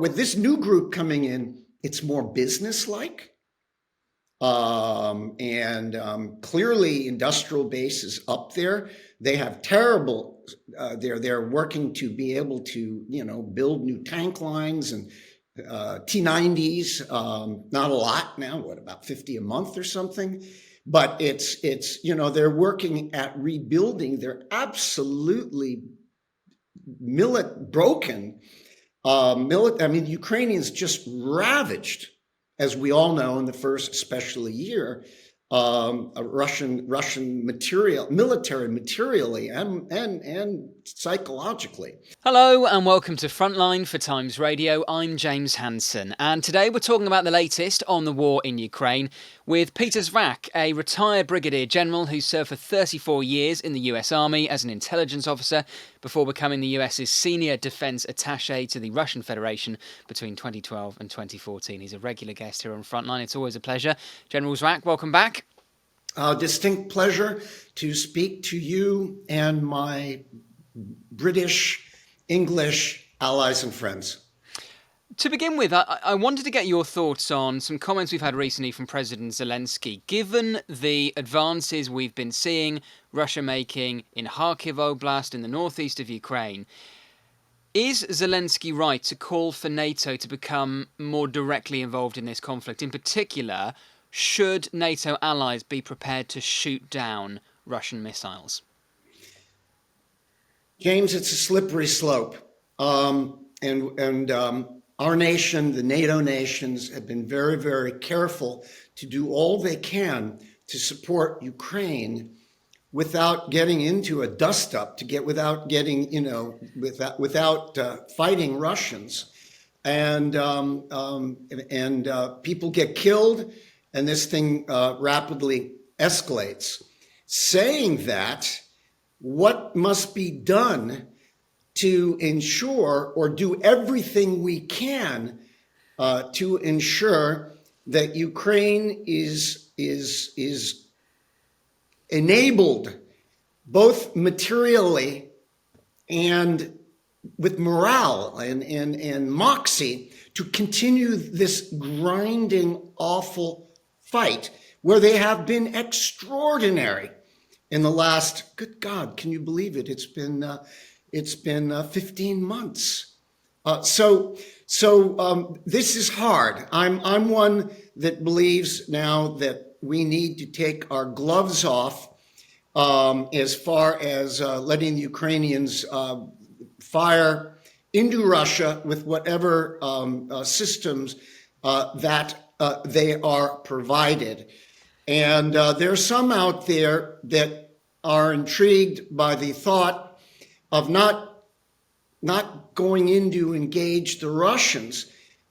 with this new group coming in, it's more business-like. Clearly industrial base is up there. They have terrible, they're working to be able to, build new tank lines and T-90s, not a lot now, about 50 a month or something. But it's they're working at rebuilding. They're absolutely broken. The Ukrainians just ravaged, as we all know, in the first, especially year, Russian military materially and psychologically. Hello and welcome to Frontline for TimesRadio. I'm James Hansen, and today we're talking about the latest on the war in Ukraine with Peter Zwack, a retired Brigadier General who served for 34 years in the US Army as an intelligence officer before becoming the US's senior defense attaché to the Russian Federation between 2012 and 2014. He's a regular guest here on Frontline. It's always a pleasure. General Zwack, welcome back. Distinct pleasure to speak to you and my British, English allies and friends. To begin with, I wanted to get your thoughts on some comments we've had recently from President Zelensky. Given the advances we've been seeing Russia making in Kharkiv Oblast in the northeast of Ukraine, is Zelensky right to call for NATO to become more directly involved in this conflict? In particular, should NATO allies be prepared to shoot down Russian missiles? James, it's a slippery slope. Our nation, the NATO nations, have been very, very careful to do all they can to support Ukraine without getting into a dust-up, without fighting Russians. And people get killed, and this thing rapidly escalates. Saying that, what must be done to ensure, or do everything we can to ensure that Ukraine is enabled both materially and with morale and moxie to continue this grinding, awful fight where they have been extraordinary in the last, good God, can you believe it? It's been 15 months. So this is hard. I'm one that believes now that we need to take our gloves off as far as letting the Ukrainians fire into Russia with whatever systems that they are provided. And there are some out there that are intrigued by the thought of not going in to engage the Russians,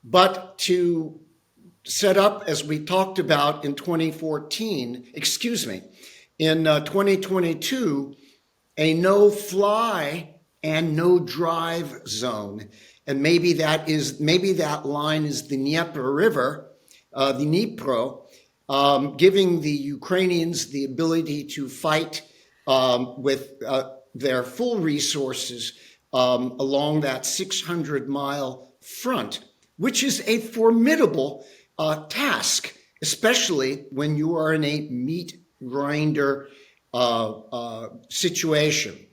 but to set up, as we talked about in 2022, a no-fly and no-drive zone. And maybe that line is the Dnieper River, the Dnipro, giving the Ukrainians the ability to fight with their full resources along that 600-mile front, which is a formidable task, especially when you are in a meat grinder situation.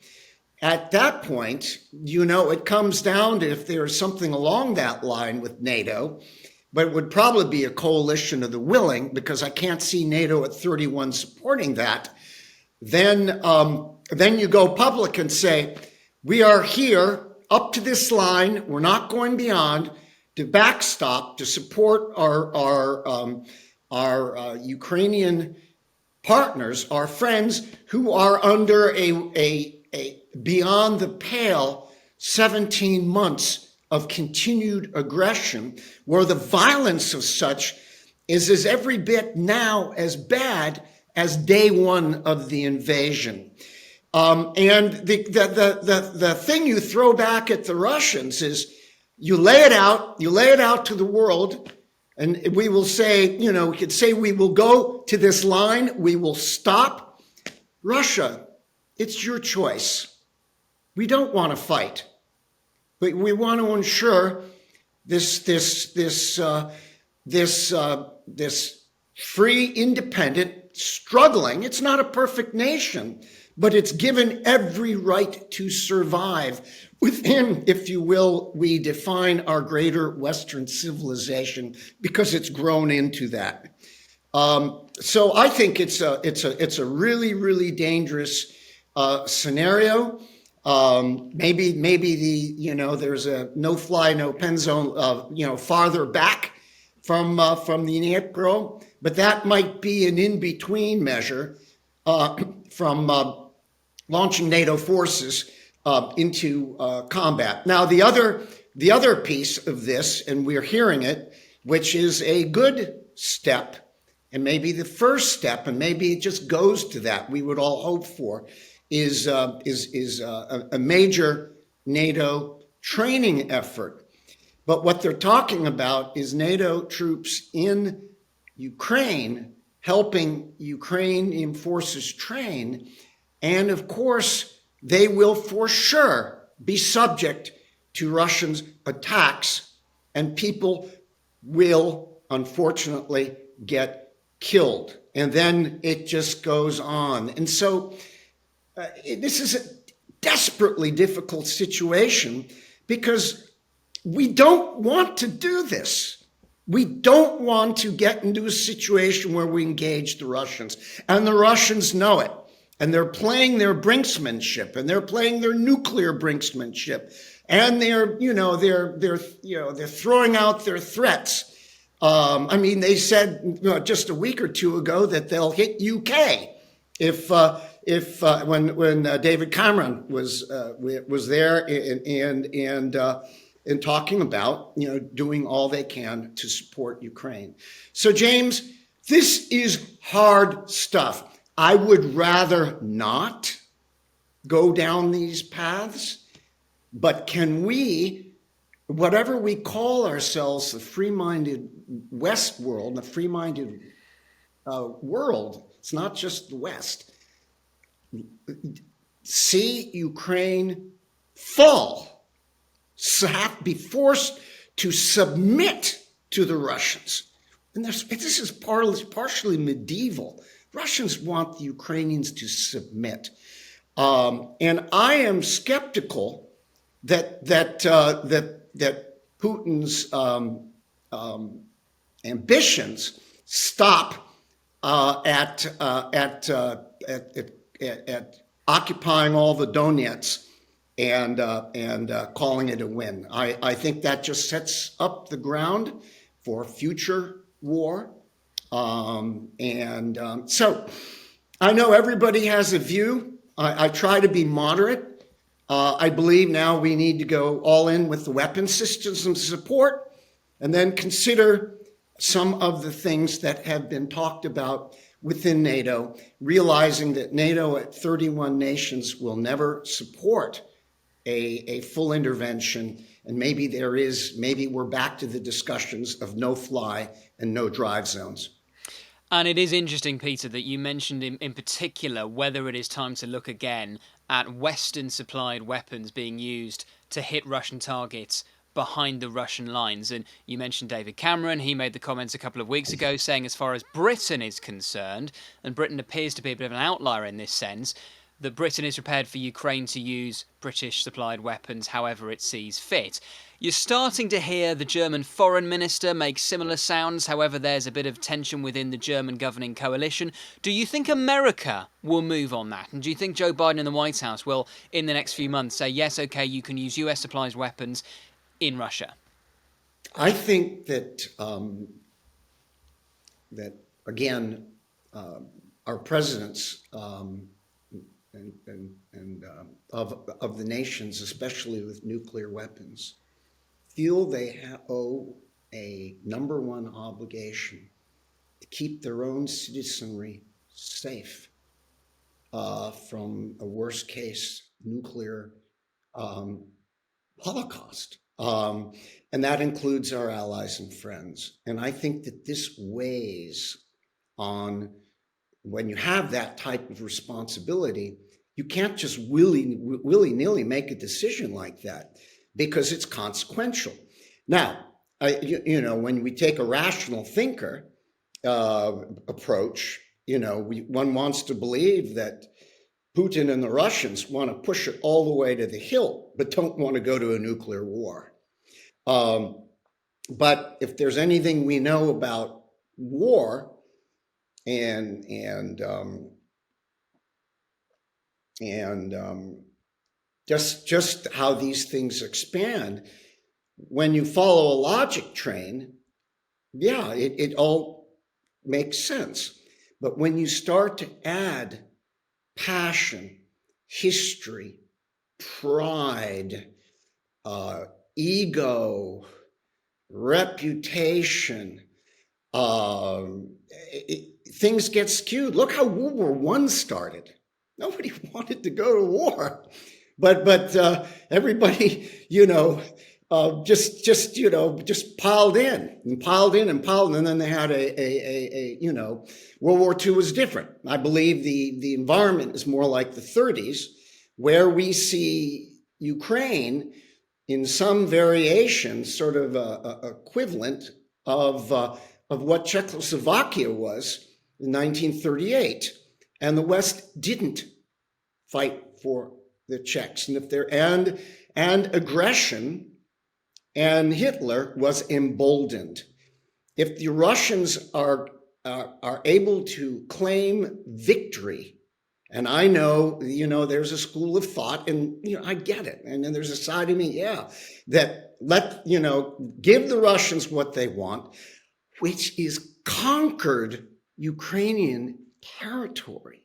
At that point, it comes down to if there's something along that line with NATO, but it would probably be a coalition of the willing, because I can't see NATO at 31 supporting that. Then you go public and say, we are here up to this line. We're not going beyond, to backstop, to support our Ukrainian partners, our friends who are under a beyond the pale 17 months of continued aggression, where the violence of such is every bit now as bad as day one of the invasion. And the thing you throw back at the Russians is you lay it out to the world, and we will say, we could say we will go to this line, we will stop. Russia, it's your choice. We don't want to fight, but we want to ensure this free, independent, struggling. It's not a perfect nation, but it's given every right to survive within, if you will, we define our greater Western civilization because it's grown into that. So I think it's a really, really dangerous scenario. Maybe there's a no-fly, no-pen zone, farther back from the Dnipro, but that might be an in-between measure from launching NATO forces into combat. Now, the other piece of this, and we're hearing it, which is a good step, and maybe the first step, and maybe it just goes to that we would all hope for, is a major NATO training effort. But what they're talking about is NATO troops in Ukraine helping Ukrainian forces train. And of course, they will for sure be subject to Russians' attacks, and people will unfortunately get killed. And then it just goes on. And so this is a desperately difficult situation because we don't want to do this. We don't want to get into a situation where we engage the Russians, and the Russians know it. And they're playing their brinksmanship, and they're playing their nuclear brinksmanship, and they're throwing out their threats. They said just a week or two ago that they'll hit UK if when David Cameron was there and talking about doing all they can to support Ukraine. So James, this is hard stuff. I would rather not go down these paths, but can we, whatever we call ourselves, the free-minded West world, the free-minded world, it's not just the West, see Ukraine fall, be forced to submit to the Russians. And this is partially medieval. Russians want the Ukrainians to submit, and I am skeptical that Putin's ambitions stop at occupying all the Donets and calling it a win. I think that just sets up the ground for future war. So I know everybody has a view. I try to be moderate. I believe now we need to go all in with the weapon systems support, and then consider some of the things that have been talked about within NATO, realizing that NATO at 31 nations will never support a full intervention. And maybe we're back to the discussions of no fly and no drive zones. And it is interesting, Peter, that you mentioned in particular whether it is time to look again at Western-supplied weapons being used to hit Russian targets behind the Russian lines. And you mentioned David Cameron. He made the comments a couple of weeks ago saying, as far as Britain is concerned, and Britain appears to be a bit of an outlier in this sense, that Britain is prepared for Ukraine to use British-supplied weapons however it sees fit. You're starting to hear the German foreign minister make similar sounds. However, there's a bit of tension within the German governing coalition. Do you think America will move on that? And do you think Joe Biden and the White House will, in the next few months, say, yes, okay, you can use US supplied weapons in Russia? I think that, again, our presidents of the nations, especially with nuclear weapons, feel they owe a number one obligation to keep their own citizenry safe from a worst case nuclear holocaust. And that includes our allies and friends. And I think that this weighs on, when you have that type of responsibility, you can't just willy-nilly make a decision like that, because it's consequential. Now, when we take a rational thinker approach, one wants to believe that Putin and the Russians want to push it all the way to the hilt, but don't want to go to a nuclear war. But if there's anything we know about war and just how these things expand, when you follow a logic train, yeah, it all makes sense. But when you start to add passion, history, pride, ego, reputation, things get skewed. Look how World War I started. Nobody wanted to go to war, but everybody, just piled in, and then they had World War II was different. I believe the environment is more like the 30s, where we see Ukraine in some variation, sort of equivalent of what Czechoslovakia was in 1938, and the West didn't fight for the Czechs, and aggression, and Hitler was emboldened. If the Russians are able to claim victory, and I know, there's a school of thought, and, I get it. And then there's a side of me, that give the Russians what they want, which is conquered Ukrainian territory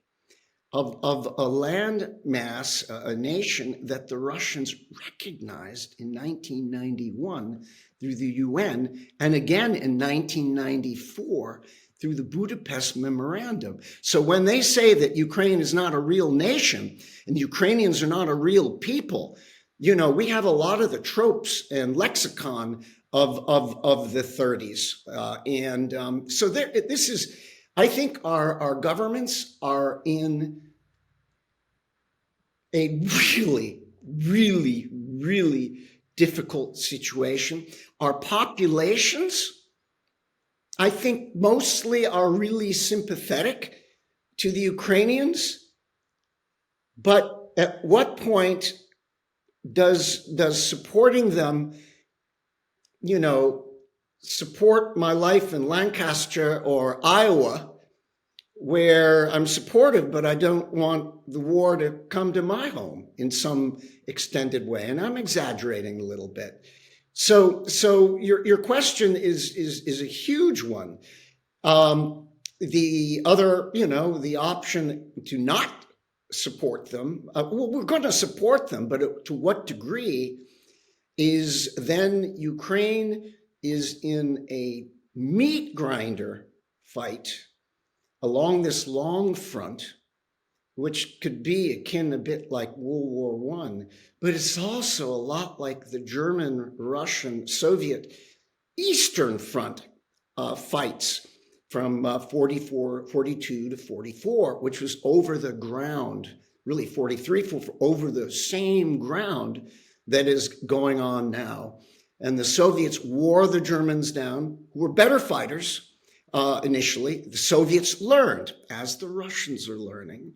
of a land mass, a nation that the Russians recognized in 1991 through the UN, and again in 1994 through the Budapest Memorandum. So when they say that Ukraine is not a real nation and Ukrainians are not a real people, we have a lot of the tropes and lexicon of the 30s. So this is, I think our governments are in a really, really, really difficult situation. Our populations, I think, mostly are really sympathetic to the Ukrainians, but at what point does supporting them, support my life in Lancaster or Iowa, where I'm supportive, but I don't want the war to come to my home in some extended way? And I'm exaggerating a little bit. So your question is a huge one. The other, the option to not support them, we're going to support them, but to what degree is then Ukraine is in a meat grinder fight along this long front, which could be akin a bit like World War I, but it's also a lot like the German, Russian, Soviet Eastern Front fights from 42 to 44, which was over the ground, really 43, over the same ground that is going on now. And the Soviets wore the Germans down, who were better fighters initially. The Soviets learned, as the Russians are learning,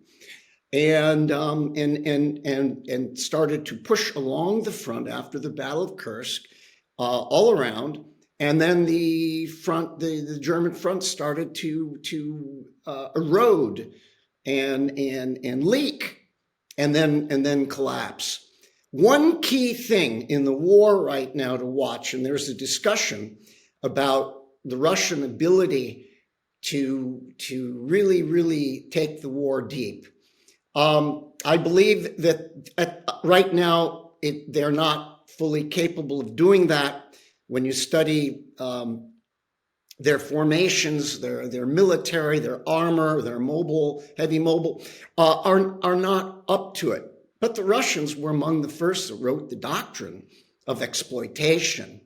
and started to push along the front after the Battle of Kursk, all around. And then the German front started to erode and leak, and then collapse. One key thing in the war right now to watch, and there's a discussion about the Russian ability to really, really take the war deep. I believe that right now they're not fully capable of doing that. When you study their formations, their military, their armor, their mobile, heavy mobile, are not up to it. But the Russians were among the first that wrote the doctrine of exploitation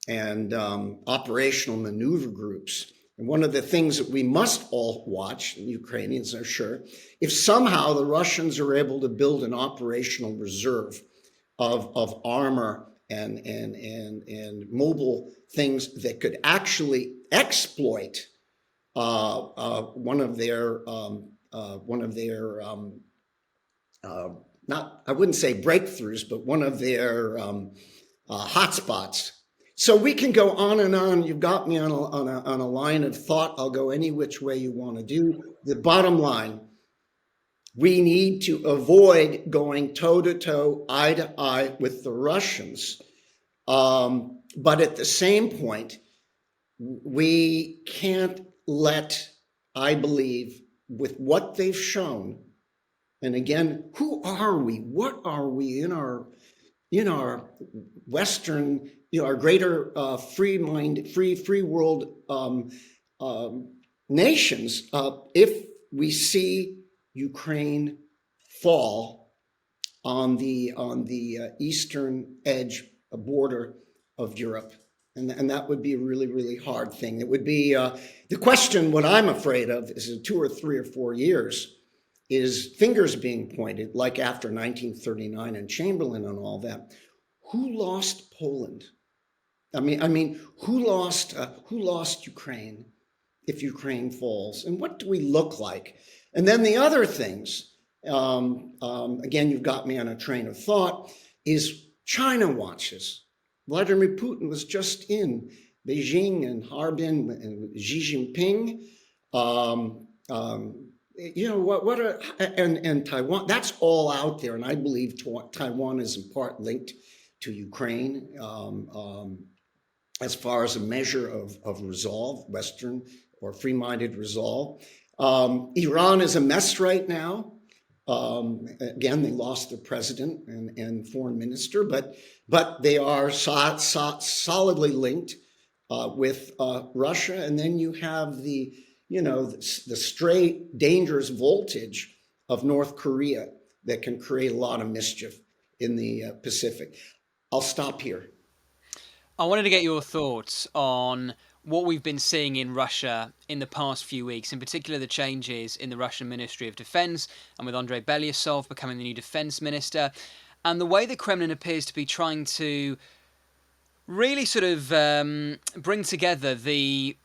and operational maneuver groups. And one of the things that we must all watch, and Ukrainians are sure, if somehow the Russians are able to build an operational reserve of armor and mobile things that could actually exploit one of their not, I wouldn't say breakthroughs, but one of their hotspots. So we can go on and on. You've got me on a line of thought. I'll go any which way you want to do. The bottom line, we need to avoid going toe to toe, eye to eye with the Russians. But at the same point, we can't let, I believe, with what they've shown, and again, who are we? What are we in our Western, our greater free world nations? If we see Ukraine fall on the eastern edge, border of Europe, and that would be a really, really hard thing. It would be the question. What I'm afraid of is in 2 or 3 or 4 years, is fingers being pointed, like after 1939 and Chamberlain and all that. Who lost Poland? I mean, who lost Ukraine if Ukraine falls? And what do we look like? And then the other things, again, you've got me on a train of thought, is China watches. Vladimir Putin was just in Beijing and Harbin and Xi Jinping. And Taiwan, that's all out there. And I believe Taiwan is in part linked to Ukraine as far as a measure of resolve, Western or free-minded resolve. Iran is a mess right now. Again, they lost their president and foreign minister, but they are solidly linked with Russia. And then you have the straight dangerous voltage of North Korea that can create a lot of mischief in the Pacific. I'll stop here. I wanted to get your thoughts on what we've been seeing in Russia in the past few weeks, in particular the changes in the Russian Ministry of Defense, and with Andrei Belyasov becoming the new defense minister, and the way the Kremlin appears to be trying to really sort of bring together the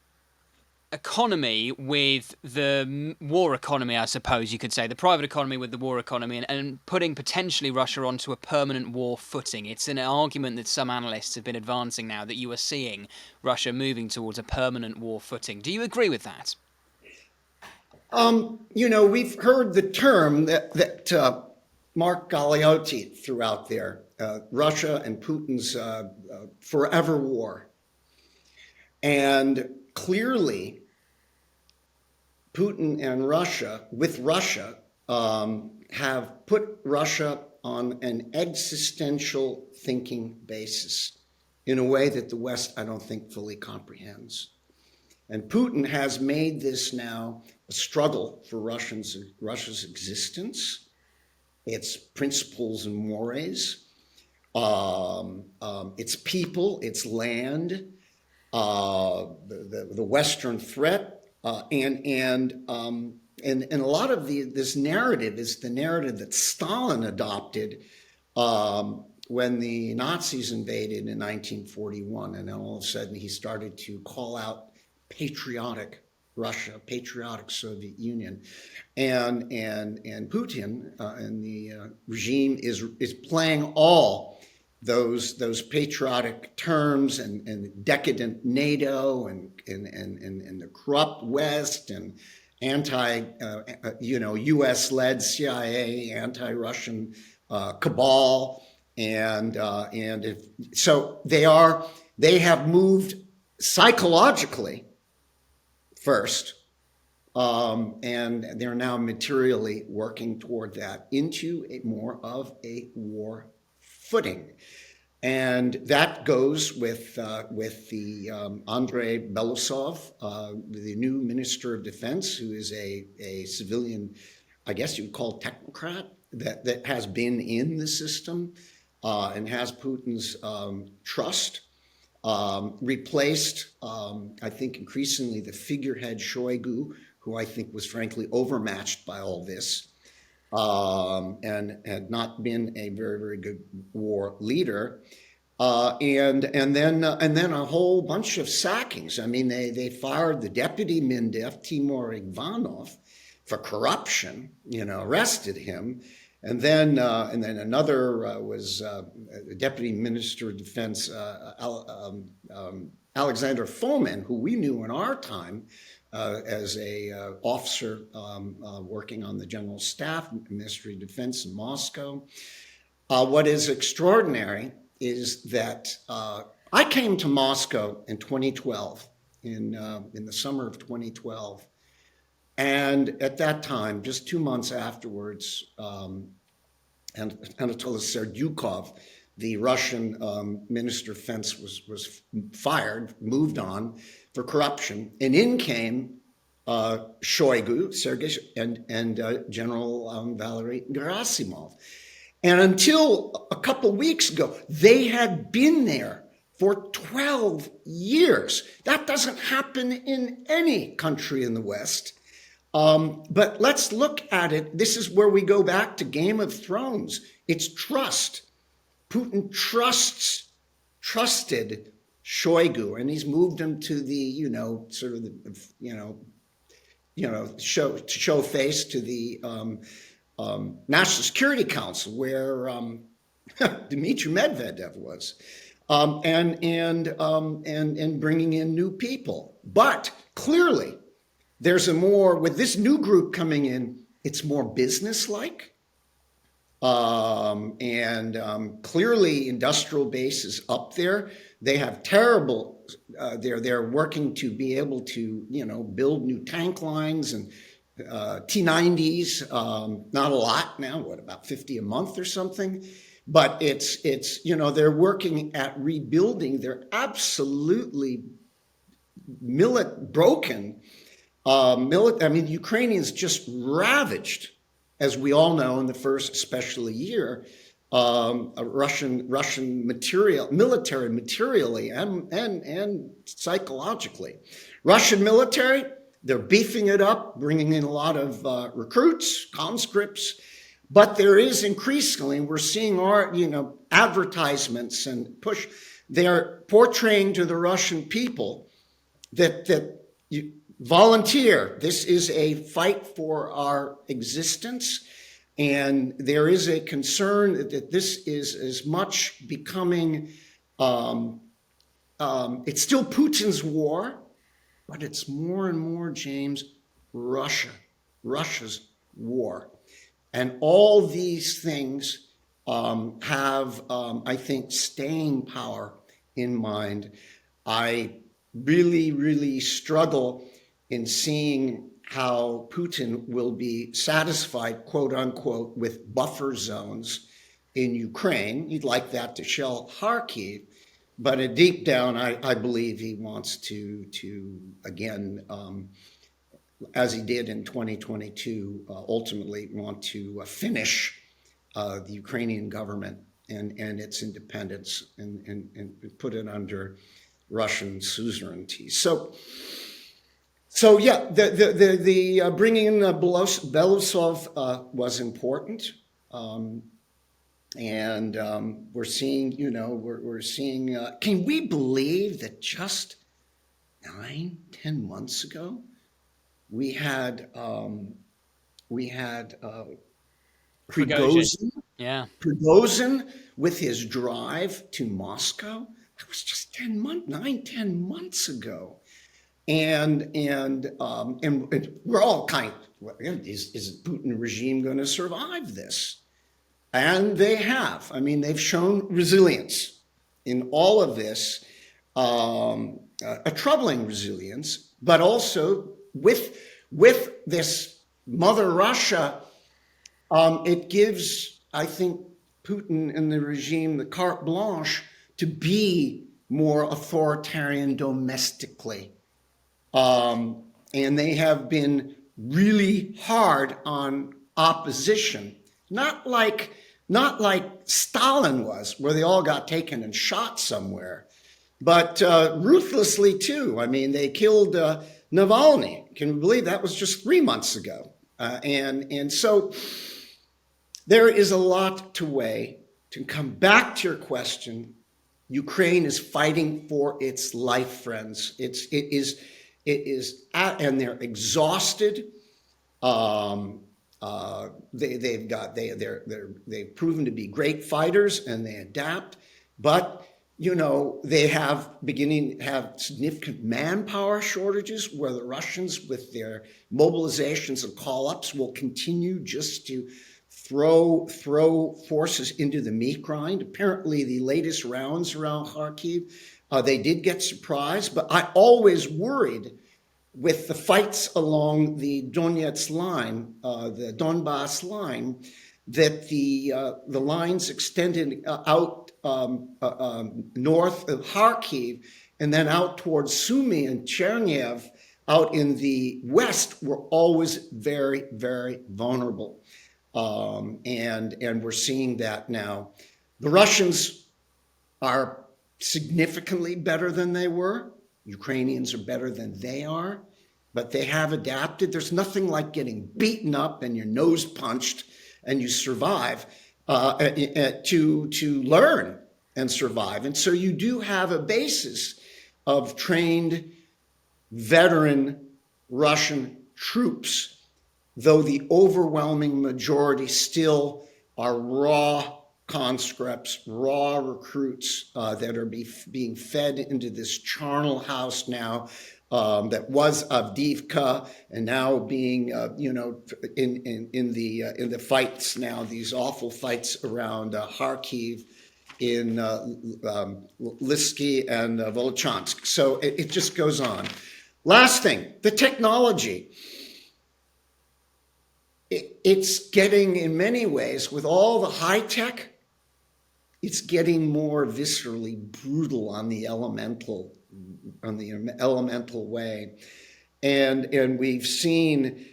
economy with the war economy, I suppose you could say, the private economy with the war economy, and putting potentially Russia onto a permanent war footing. It's an argument that some analysts have been advancing now, that you are seeing Russia moving towards a permanent war footing. Do you agree with that? We've heard the term that Mark Galeotti threw out there, Russia and Putin's forever war. And clearly, Putin and Russia, with Russia, have put Russia on an existential thinking basis in a way that the West, I don't think, fully comprehends. And Putin has made this now a struggle for Russia's existence, its principles and mores, its people, its land, the Western threat, and a lot of this narrative is the narrative that Stalin adopted when the Nazis invaded in 1941, and then all of a sudden he started to call out patriotic Russia, patriotic Soviet Union, and Putin and the regime is playing all those patriotic terms and decadent NATO and the corrupt West and U.S.-led CIA, anti-Russian cabal, so they have moved psychologically first, and they're now materially working toward that into more of a war footing. And that goes with the Andrei Belyasov, the new Minister of Defense, who is a civilian, I guess you would call technocrat, that has been in the system and has Putin's trust, replaced, I think, increasingly the figurehead Shoigu, who I think was frankly overmatched by all this, and had not been a very, very good war leader. And then a whole bunch of sackings. I mean, they fired the deputy Mindef, Timur Ivanov, for corruption. Arrested him, and then another was Deputy Minister of Defense Alexander Fomin, who we knew in our time as a officer working on the General Staff, Ministry of Defense in Moscow. What is extraordinary is that I came to Moscow in 2012, in the summer of 2012. And at that time, just 2 months afterwards, Anatoly Serdyukov, the Russian Minister of Defense, was fired, moved on for corruption. And in came Shoigu, Sergei, and General Valery Gerasimov. And until a couple weeks ago, they had been there for 12 years. That doesn't happen in any country in the West. But let's look at it. This is where we go back to Game of Thrones. It's trust. Putin trusted Shoigu, and he's moved him to the, sort of the, show face to the National Security Council, where Dmitry Medvedev was, and bringing in new people. But clearly, there's with this new group coming in, it's more business-like, and clearly industrial base is up there. They have terrible. They're working to be able to build new tank lines and T-90s, not a lot now, about 50 a month or something, but it's they're working at rebuilding. They're absolutely broken. I mean, the Ukrainians just ravaged, as we all know, in the first, especially year, Russian military materially and psychologically. Russian military, they're beefing it up, bringing in a lot of recruits, conscripts, but there is increasingly, we're seeing our, advertisements and push. They're portraying to the Russian people that you volunteer. This is a fight for our existence, and there is a concern that this is as much becoming. It's still Putin's war. But it's more and more, James, Russia's war. And all these things have, I think, staying power in mind. I really, really struggle in seeing how Putin will be satisfied, quote unquote, with buffer zones in Ukraine. He'd like that to shell Kharkiv. But deep down, I believe he wants to again, as he did in 2022, ultimately want to finish the Ukrainian government and its independence and put it under Russian suzerainty. So yeah, the bringing in Belousov was important. And we're seeing, we're seeing, can we believe that just 9-10 months ago, we had Prigozhin, Prigozhin with his drive to Moscow? That was just 9-10 months ago. And we're all kind of, is the Putin regime going to survive this? And they have. I mean, they've shown resilience in all of this, a troubling resilience, but also with this Mother Russia, it gives, I think, Putin and the regime the carte blanche to be more authoritarian domestically. And they have been really hard on opposition. Not like Stalin was, where they all got taken and shot somewhere, but ruthlessly too. I mean, they killed Navalny. Can you believe that was just 3 months ago? And so there is a lot to weigh. To come back to your question, Ukraine is fighting for its life, friends. And they're exhausted. They've proven to be great fighters, and they adapt. But they have significant manpower shortages, where the Russians, with their mobilizations and call-ups, will continue just to throw forces into the meat grind. Apparently, the latest rounds around Kharkiv, they did get surprised, but I always worried with the fights along the Donetsk line, the Donbass line, that the lines extended out north of Kharkiv and then out towards Sumy and Chernihiv out in the west were always very, very vulnerable. And we're seeing that now. The Russians are significantly better than they were. Ukrainians are better than they are, but they have adapted. There's nothing like getting beaten up and your nose punched and you survive to learn and survive. And so you do have a basis of trained veteran Russian troops, though the overwhelming majority still are raw conscripts, raw recruits that are being fed into this charnel house now that was Avdiivka, and now being in the fights now, these awful fights around Kharkiv, in Lysky and Volochansk. So it just goes on. Last thing, the technology. It's getting, in many ways, with all the high tech, it's getting more viscerally brutal on the elemental way, and we've seen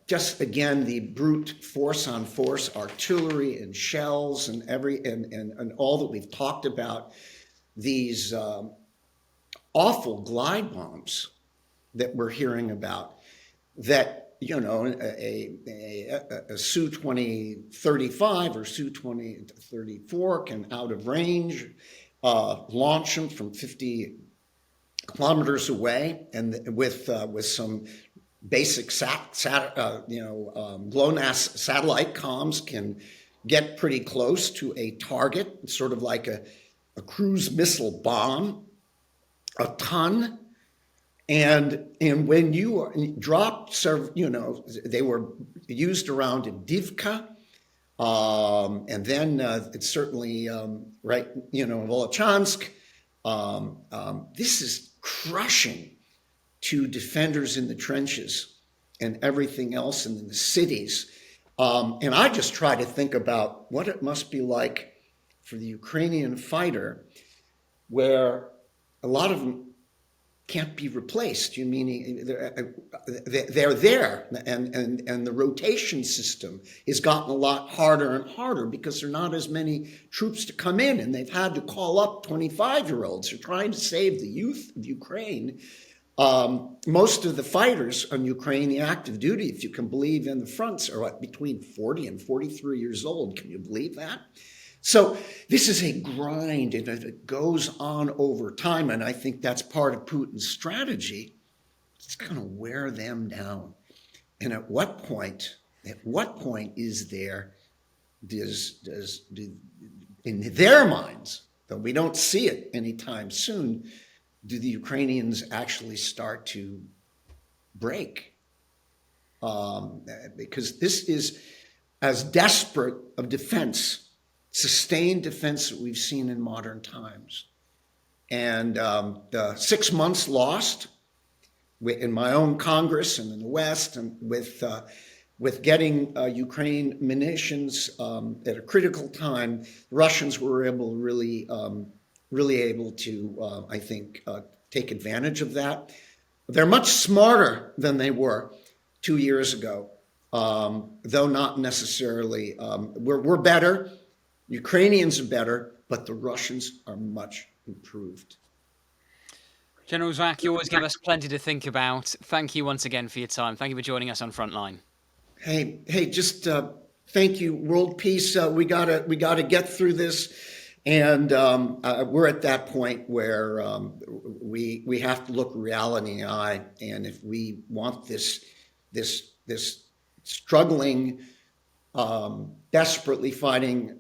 just again the brute force on force artillery and shells and and all that we've talked about, these awful glide bombs that we're hearing about, that a Su-20-35 or Su-20-34 can, out of range, launch them from 50 kilometers away, and with some basic GLONASS satellite comms can get pretty close to a target. It's sort of like a cruise missile bomb, a ton. And when you drop, they were used around Avdiivka, and then it's certainly Volochansk. This is crushing to defenders in the trenches and everything else in the cities. And I just try to think about what it must be like for the Ukrainian fighter, where a lot of them can't be replaced. You mean they're there, and the rotation system has gotten a lot harder and harder because there are not as many troops to come in, and they've had to call up 25-year-olds. They're trying to save the youth of Ukraine. Most of the fighters on Ukrainian active duty, if you can believe, in the fronts are between 40 and 43 years old. Can you believe that? So this is a grind, and it goes on over time, and I think that's part of Putin's strategy. It's going to wear them down. And at what point is there, in their minds, though we don't see it anytime soon, do the Ukrainians actually start to break? Because this is as desperate of defense, sustained defense, that we've seen in modern times. And the 6 months lost in my own Congress and in the West, and with getting Ukraine munitions at a critical time, the Russians were really able to, I think, take advantage of that. They're much smarter than they were 2 years ago, though not necessarily. We're better. Ukrainians are better, but the Russians are much improved. General Zwack, you always give us plenty to think about. Thank you once again for your time. Thank you for joining us on Frontline. Hey, just Thank you. World peace. We gotta get through this, and we're at that point where we have to look reality in the eye, and if we want this struggling, desperately fighting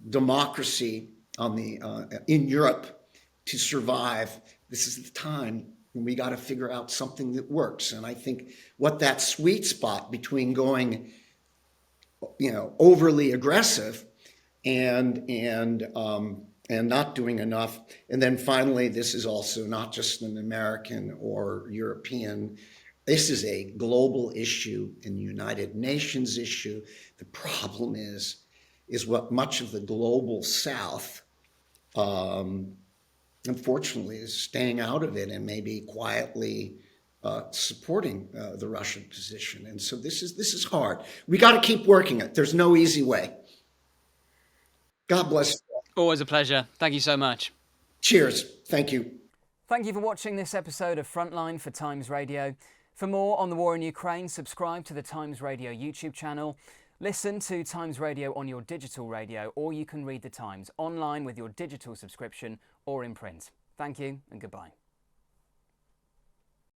democracy in Europe to survive, this is the time when we got to figure out something that works. And I think what that sweet spot between going, overly aggressive and not doing enough, and then finally, this is also not just an American or European. This is a global issue and United Nations issue. The problem is what much of the global South, unfortunately, is staying out of it and maybe quietly supporting the Russian position. And so this is hard. We got to keep working it. There's no easy way. God bless. Always a pleasure. Thank you so much. Cheers. Thank you. Thank you for watching this episode of Frontline for Times Radio. For more on the war in Ukraine, subscribe to the Times Radio YouTube channel. Listen to Times Radio on your digital radio, or you can read the Times online with your digital subscription or in print. Thank you and goodbye.